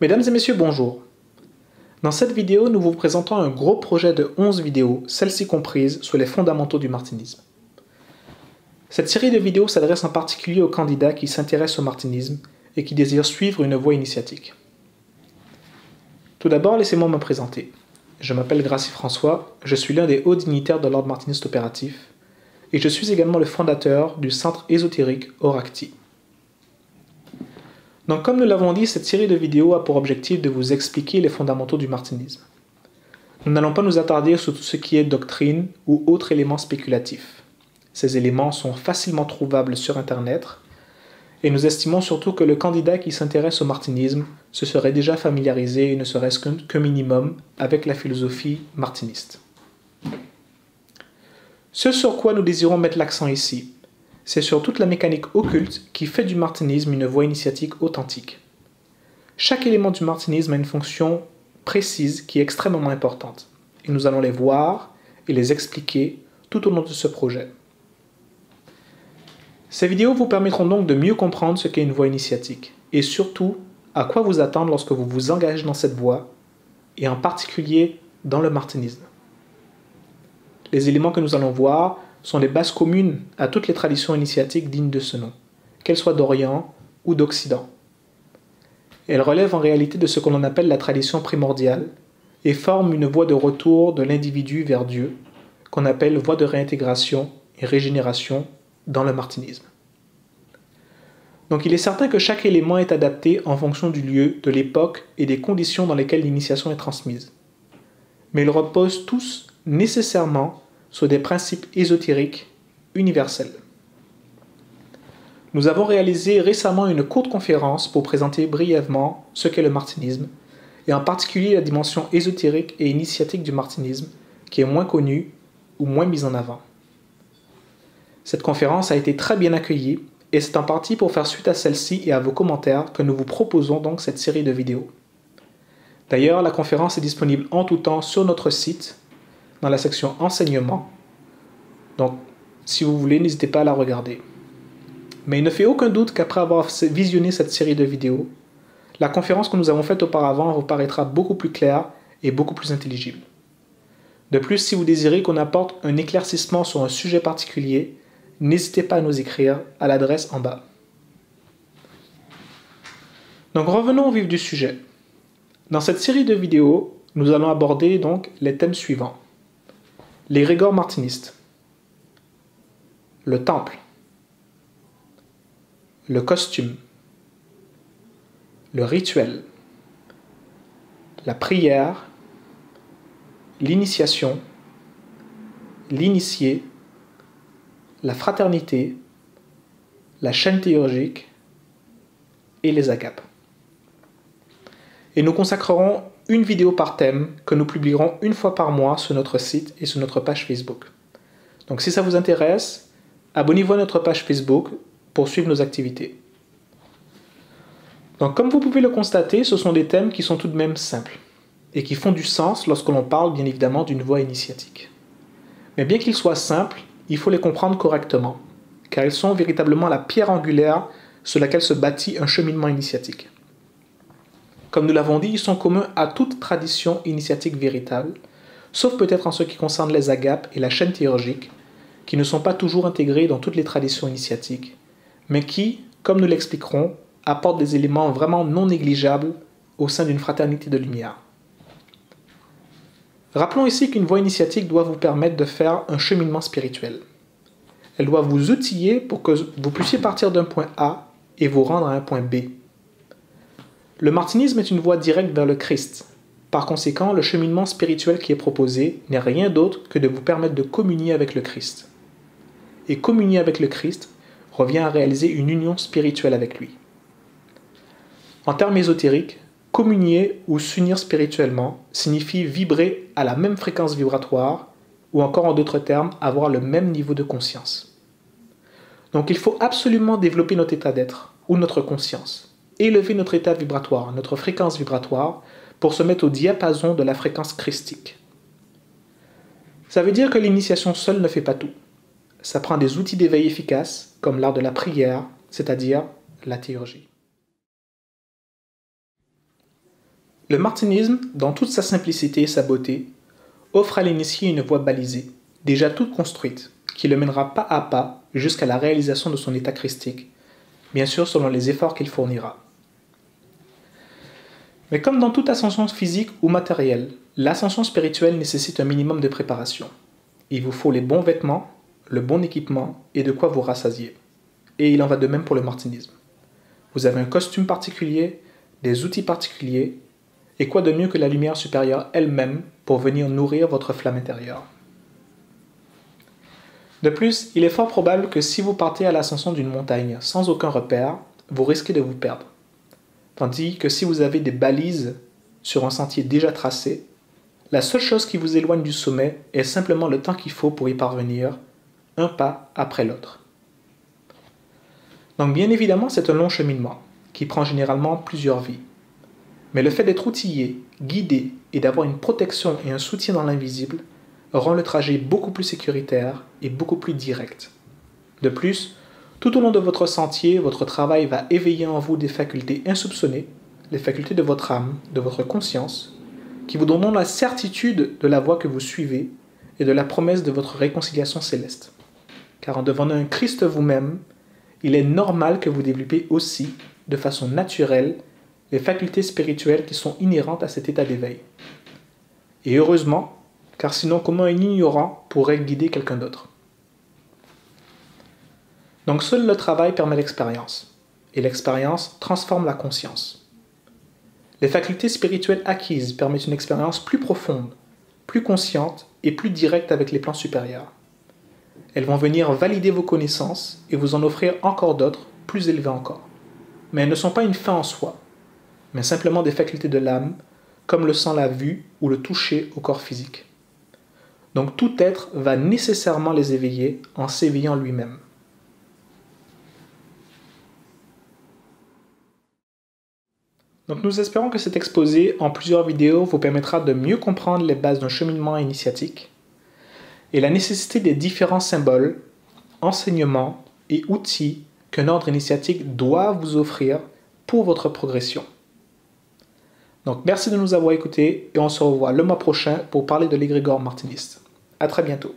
Mesdames et messieurs, bonjour. Dans cette vidéo, nous vous présentons un gros projet de 11 vidéos, celle-ci comprise, sur les fondamentaux du martinisme. Cette série de vidéos s'adresse en particulier aux candidats qui s'intéressent au martinisme et qui désirent suivre une voie initiatique. Tout d'abord, laissez-moi me présenter. Je m'appelle Gracie François, je suis l'un des hauts dignitaires de l'ordre martiniste opératif et je suis également le fondateur du centre ésotérique Oracti. Donc comme nous l'avons dit, cette série de vidéos a pour objectif de vous expliquer les fondamentaux du martinisme. Nous n'allons pas nous attarder sur tout ce qui est doctrine ou autres éléments spéculatifs. Ces éléments sont facilement trouvables sur Internet et nous estimons surtout que le candidat qui s'intéresse au martinisme se serait déjà familiarisé, ne serait-ce qu'un minimum, avec la philosophie martiniste. Ce sur quoi nous désirons mettre l'accent ici, c'est sur toute la mécanique occulte qui fait du martinisme une voie initiatique authentique. Chaque élément du martinisme a une fonction précise qui est extrêmement importante, et nous allons les voir et les expliquer tout au long de ce projet. Ces vidéos vous permettront donc de mieux comprendre ce qu'est une voie initiatique, et surtout à quoi vous attendre lorsque vous vous engagez dans cette voie, et en particulier dans le martinisme. Les éléments que nous allons voir sont les bases communes à toutes les traditions initiatiques dignes de ce nom, qu'elles soient d'Orient ou d'Occident. Elles relèvent en réalité de ce que l'on appelle la tradition primordiale et forment une voie de retour de l'individu vers Dieu, qu'on appelle voie de réintégration et régénération dans le martinisme. Donc il est certain que chaque élément est adapté en fonction du lieu, de l'époque et des conditions dans lesquelles l'initiation est transmise. Mais ils reposent tous nécessairement sur des principes ésotériques universels. Nous avons réalisé récemment une courte conférence pour présenter brièvement ce qu'est le martinisme, et en particulier la dimension ésotérique et initiatique du martinisme, qui est moins connue ou moins mise en avant. Cette conférence a été très bien accueillie, et c'est en partie pour faire suite à celle-ci et à vos commentaires que nous vous proposons donc cette série de vidéos. D'ailleurs, la conférence est disponible en tout temps sur notre site, dans la section enseignement. Donc, si vous voulez, n'hésitez pas à la regarder. Mais il ne fait aucun doute qu'après avoir visionné cette série de vidéos, la conférence que nous avons faite auparavant vous paraîtra beaucoup plus claire et beaucoup plus intelligible. De plus, si vous désirez qu'on apporte un éclaircissement sur un sujet particulier, n'hésitez pas à nous écrire à l'adresse en bas. Donc revenons au vif du sujet. Dans cette série de vidéos, nous allons aborder donc les thèmes suivants. Les régors martinistes, le temple, le costume, le rituel, la prière, l'initiation, l'initié, la fraternité, la chaîne théurgique et les agapes. Et nous consacrerons une vidéo par thème que nous publierons une fois par mois sur notre site et sur notre page Facebook. Donc si ça vous intéresse, abonnez-vous à notre page Facebook pour suivre nos activités. Donc comme vous pouvez le constater, ce sont des thèmes qui sont tout de même simples et qui font du sens lorsque l'on parle bien évidemment d'une voie initiatique. Mais bien qu'ils soient simples, il faut les comprendre correctement, car ils sont véritablement la pierre angulaire sur laquelle se bâtit un cheminement initiatique. Comme nous l'avons dit, ils sont communs à toute tradition initiatique véritable, sauf peut-être en ce qui concerne les agapes et la chaîne théurgique, qui ne sont pas toujours intégrés dans toutes les traditions initiatiques, mais qui, comme nous l'expliquerons, apportent des éléments vraiment non négligeables au sein d'une fraternité de lumière. Rappelons ici qu'une voie initiatique doit vous permettre de faire un cheminement spirituel. Elle doit vous outiller pour que vous puissiez partir d'un point A et vous rendre à un point B. Le martinisme est une voie directe vers le Christ. Par conséquent, le cheminement spirituel qui est proposé n'est rien d'autre que de vous permettre de communier avec le Christ. Et communier avec le Christ revient à réaliser une union spirituelle avec lui. En termes ésotériques, communier ou s'unir spirituellement signifie vibrer à la même fréquence vibratoire ou encore en d'autres termes, avoir le même niveau de conscience. Donc il faut absolument développer notre état d'être ou notre conscience, élever notre état vibratoire, notre fréquence vibratoire pour se mettre au diapason de la fréquence christique. Ça veut dire que l'initiation seule ne fait pas tout. Ça prend des outils d'éveil efficaces comme l'art de la prière, c'est-à-dire la théurgie. Le martinisme, dans toute sa simplicité et sa beauté, offre à l'initié une voie balisée, déjà toute construite, qui le mènera pas à pas jusqu'à la réalisation de son état christique, bien sûr selon les efforts qu'il fournira. Mais comme dans toute ascension physique ou matérielle, l'ascension spirituelle nécessite un minimum de préparation. Il vous faut les bons vêtements, le bon équipement et de quoi vous rassasier. Et il en va de même pour le martinisme. Vous avez un costume particulier, des outils particuliers, et quoi de mieux que la lumière supérieure elle-même pour venir nourrir votre flamme intérieure. De plus, il est fort probable que si vous partez à l'ascension d'une montagne sans aucun repère, vous risquez de vous perdre. Tandis que si vous avez des balises sur un sentier déjà tracé, la seule chose qui vous éloigne du sommet est simplement le temps qu'il faut pour y parvenir, un pas après l'autre. Donc bien évidemment, c'est un long cheminement, qui prend généralement plusieurs vies. Mais le fait d'être outillé, guidé et d'avoir une protection et un soutien dans l'invisible rend le trajet beaucoup plus sécuritaire et beaucoup plus direct. De plus, tout au long de votre sentier, votre travail va éveiller en vous des facultés insoupçonnées, les facultés de votre âme, de votre conscience, qui vous donneront la certitude de la voie que vous suivez et de la promesse de votre réconciliation céleste. Car en devenant un Christ vous-même, il est normal que vous développez aussi, de façon naturelle, les facultés spirituelles qui sont inhérentes à cet état d'éveil. Et heureusement, car sinon comment un ignorant pourrait guider quelqu'un d'autre? Donc seul le travail permet l'expérience, et l'expérience transforme la conscience. Les facultés spirituelles acquises permettent une expérience plus profonde, plus consciente et plus directe avec les plans supérieurs. Elles vont venir valider vos connaissances et vous en offrir encore d'autres, plus élevées encore. Mais elles ne sont pas une fin en soi, mais simplement des facultés de l'âme, comme le sent la vue ou le toucher au corps physique. Donc tout être va nécessairement les éveiller en s'éveillant lui-même. Donc nous espérons que cet exposé en plusieurs vidéos vous permettra de mieux comprendre les bases d'un cheminement initiatique et la nécessité des différents symboles, enseignements et outils qu'un ordre initiatique doit vous offrir pour votre progression. Donc merci de nous avoir écoutés et on se revoit le mois prochain pour parler de l'égrégore martiniste. À très bientôt.